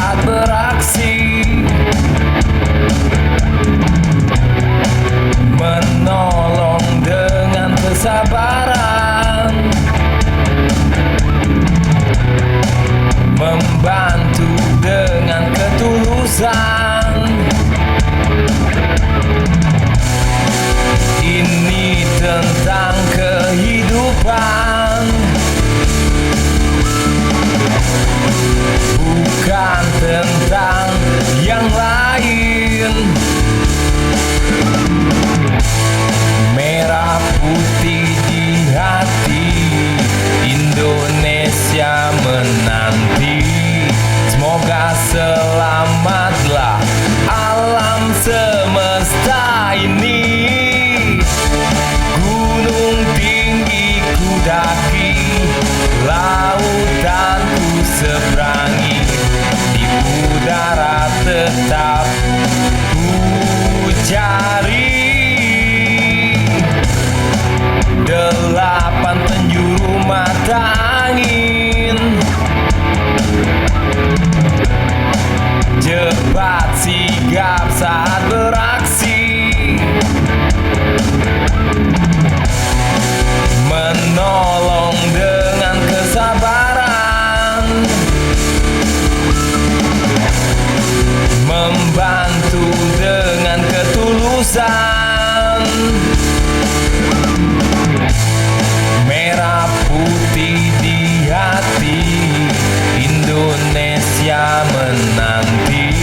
saat beraksi, menolong dengan kesabaran, membantu dengan ketulusan. Ini tentang kehidupan, bukan tentang yang lain. Merah putih di hati, Indonesia menanti. Semoga selamatlah alam semesta ini. Gunung tinggi ku daki, lautan ku seberangi, di udara tetap ku cari. 8 penjuru mata angin, cepat sigap saat beraksi, menolong dengan kesabaran, membantu dengan ketulusan. Merah putih di hati, Indonesia menanti.